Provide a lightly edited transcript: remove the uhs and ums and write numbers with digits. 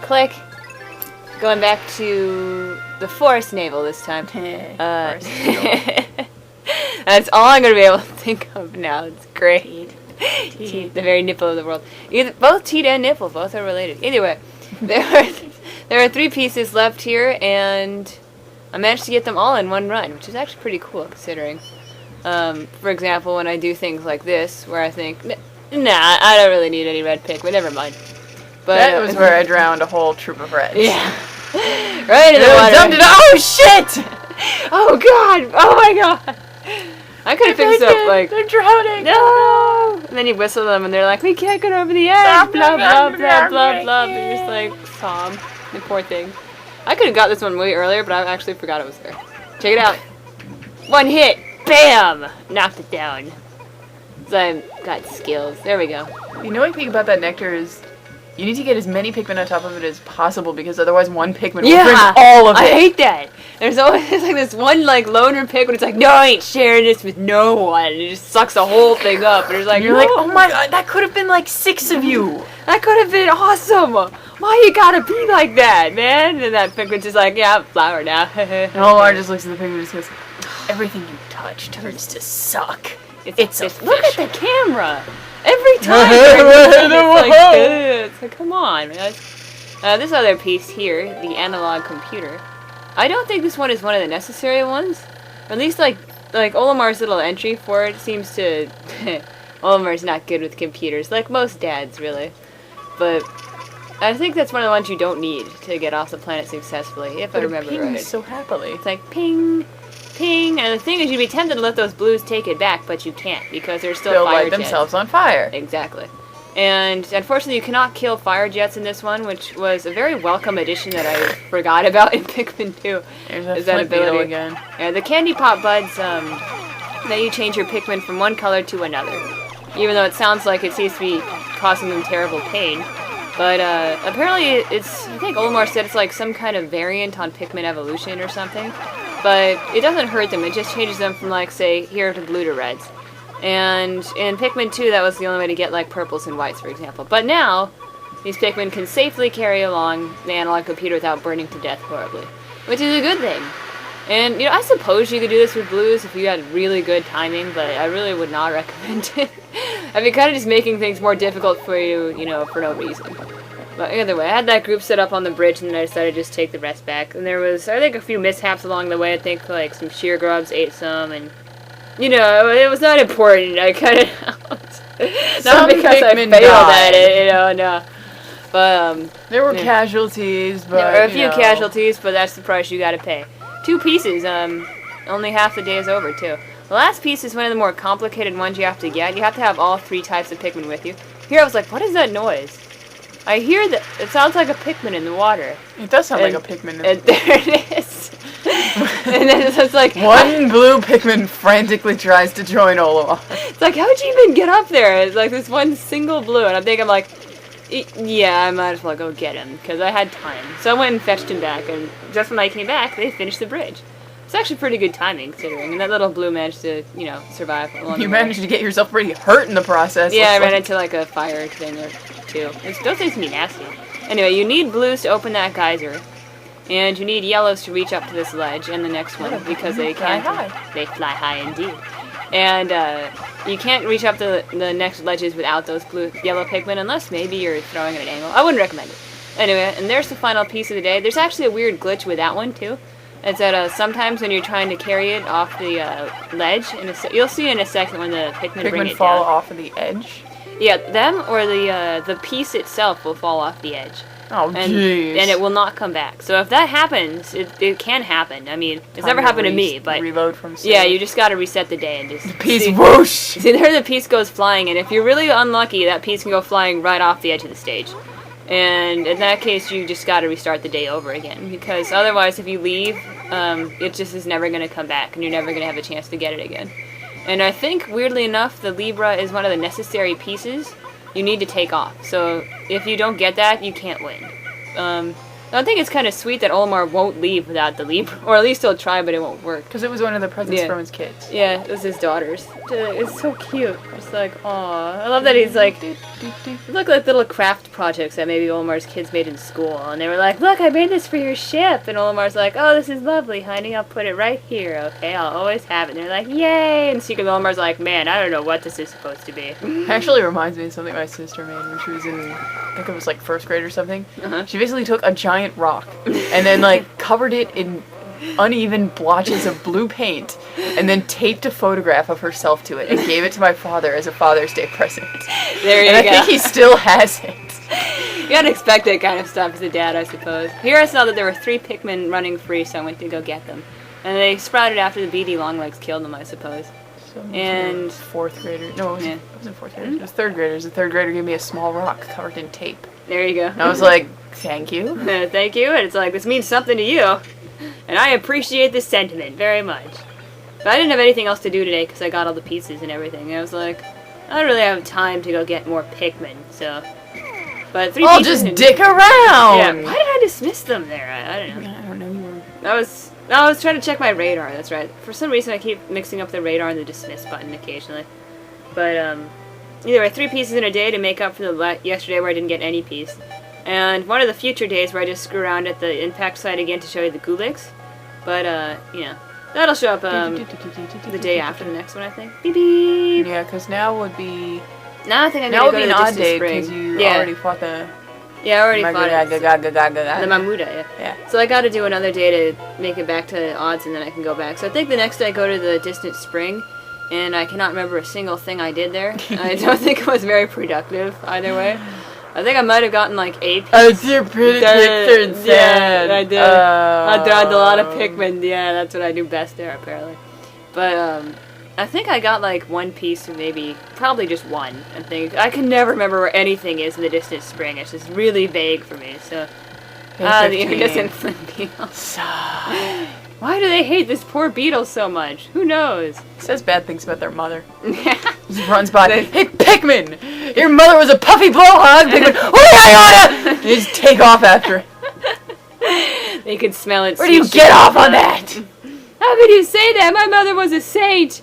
Click. Going back to the forest navel this time. Forest navel. That's all I'm going to be able to think of now. It's great. Teeth. The very nipple of the world. Both teat and nipple, both are related. Either way, there are 3 pieces left here, and I managed to get them all in one run, which is actually pretty cool considering. For example, when I do things like this, where I think, nah, I don't really need any red Pikmin, never mind. But That was where I drowned a whole troop of reds. Yeah. Right in the water. Dumped it. Oh shit! Oh god! Oh my god! I could have fixed this up like, they're drowning. no! And then you whistle them and they're like, we can't get over the edge! Blah, blah, blah, blah, blah. They're just like, sob. The poor thing. I could have got this one way earlier, but I actually forgot it was there. Check it out. 1 hit! Bam! Knocked it down. So I've got skills. There we go. The annoying thing about that nectar is you need to get as many Pikmin on top of it as possible because otherwise one Pikmin will drink all of it. I hate that. There's always like this one like loner Pikmin. It's like, no, I ain't sharing this with no one. It just sucks the whole thing up. And it's like, You're like, oh my god, that could have been like 6 of you. That could have been awesome. Why you gotta be like that, man? And that Pikmin's just like, yeah, I'm flower now. And Olar just looks at the Pikmin and says, everything you touch turns to suck. It's a fish. Look at the camera. Every time. It's like, come on, man. This other piece here, the analog computer. I don't think this one is one of the necessary ones. Or at least like Olimar's little entry for it seems to. Olimar's not good with computers, like most dads, really. But I think that's one of the ones you don't need to get off the planet successfully, if I remember right. So happily. It's like ping, ping, and the thing is, you'd be tempted to let those blues take it back, but you can't because they're still They'll fire light jets. themselves on fire. Exactly. And unfortunately, you cannot kill fire jets in this one, which was a very welcome addition that I forgot about in Pikmin 2. There's that ability again. Yeah, the candy pop buds let you change your Pikmin from one color to another, even though it sounds like it seems to be causing them terrible pain. But apparently, it's, I think Olimar said it's like some kind of variant on Pikmin evolution or something. But it doesn't hurt them, it just changes them from, like, say, here to blue to reds. And in Pikmin 2, that was the only way to get, like, purples and whites, for example. But now, these Pikmin can safely carry along the analog computer without burning to death horribly. Which is a good thing. And, you know, I suppose you could do this with blues if you had really good timing, but I really would not recommend it. I'd be kind of just making things more difficult for you, you know, for no reason. But either way, I had that group set up on the bridge, and then I decided to just take the rest back. And there was, I think, a few mishaps along the way. I think, like, some sheer grubs ate some, and, you know, it was not important. I cut it out. Not because I failed at it, you know, no. But, there were casualties, but, there were a few casualties, but that's the price you gotta pay. 2 pieces, only half the day is over, too. The last piece is one of the more complicated ones you have to get. You have to have all 3 types of Pikmin with you. Here I was like, what is that noise? I hear that it sounds like a Pikmin in the water. It does sound like a Pikmin. And there it is. And then it's like... One blue Pikmin frantically tries to join Olimar. It's like, how'd you even get up there? It's like this one single blue. And I'm like, yeah, I might as well go get him. Because I had time. So I went and fetched him back. And just when I came back, they finished the bridge. It's actually pretty good timing, considering. And that little blue managed to, you know, survive along the way. You managed to get yourself pretty hurt in the process. Yeah, I ran into, like, a fire thing or 2. Those things can be nasty. Anyway, you need blues to open that geyser. And you need yellows to reach up to this ledge and the next one, because they can't. They fly high indeed. And you can't reach up to the next ledges without those yellow Pikmin, unless maybe you're throwing at an angle. I wouldn't recommend it. Anyway, and there's the final piece of the day. There's actually a weird glitch with that one, too. It's that sometimes when you're trying to carry it off the ledge, you'll see in a second when the Pikmin bring it fall down. off of the edge? Yeah, them or the piece itself will fall off the edge. Oh, jeez. And it will not come back. So if that happens, it can happen. I mean, it's never happened to me, but... Reload from save. Yeah, you just gotta reset the day and just... The piece whoosh! See, there the piece goes flying, and if you're really unlucky, that piece can go flying right off the edge of the stage. And in that case, you just gotta restart the day over again. Because otherwise, if you leave, it just is never gonna come back, and you're never gonna have a chance to get it again. And I think, weirdly enough, the Libra is one of the necessary pieces you need to take off. So if you don't get that, you can't win. I think it's kind of sweet that Olimar won't leave without the Libra. Or at least he'll try, but it won't work. Because it was one of the presents from his kids. Yeah, it was his daughter's. It's so cute. Just like, aw. I love that he's like, look like little craft projects that maybe Olimar's kids made in school. And they were like, look, I made this for your ship. And Olimar's like, oh, this is lovely, honey. I'll put it right here, okay? I'll always have it. And they're like, yay. And secretly Olimar's like, man, I don't know what this is supposed to be. It actually reminds me of something my sister made when she was in, I think it was like first grade or something. She basically took a giant rock and then like covered it in uneven blotches of blue paint and then taped a photograph of herself to it and gave it to my father as a Father's Day present. There you and go. I think he still has it. You gotta expect that kind of stuff as a dad, I suppose. Here I saw that there were 3 Pikmin running free, so I went to go get them. And they sprouted after the beady longlegs killed them, I suppose. And 4th grader. No, it wasn't 4th grader. It was 3rd graders. The 3rd grader gave me a small rock covered in tape. There you go. And I was like, thank you. Thank you. And it's like, this means something to you. And I appreciate this sentiment very much. But I didn't have anything else to do today because I got all the pieces and everything. And I was like, I don't really have time to go get more Pikmin, so... But 3 I'll pieces just dick around! Yeah, why did I dismiss them there? I don't know. I don't know. You were... I was trying to check my radar, that's right. For some reason I keep mixing up the radar and the dismiss button occasionally. But, either way, 3 pieces in a day to make up for the yesterday where I didn't get any piece. And one of the future days where I just screw around at the impact site again to show you the Gulix. But, you know, that'll show up, the day after the next one, I think. Beep beep! Yeah, because now would be... Now I think I'm gonna go to the distant spring. because you already fought the... Yeah, I already fought it. The The Mamuda, yeah. So I gotta do another day to make it back to odds and then I can go back. So I think the next day I go to the distant spring, and I cannot remember a single thing I did there. I don't think it was very productive either way. I think I might have gotten like a piece. Oh, you're pretty sad. Yeah, I did. I dragged a lot of Pikmin. Yeah, that's what I do best there, apparently. But, I think I got like 1 piece or maybe, probably just 1. I think. I can never remember where anything is in the distant spring. It's just really vague for me, so. The innocent flint beetle. Why do they hate this poor beetle so much? Who knows? Says bad things about their mother. Just runs by. Hey, Pikmin! Your mother was a puffy blowhog! Pikmin! Oh, you just take off after it. They could smell it. Where do you get off on that? How could you say that? My mother was a saint!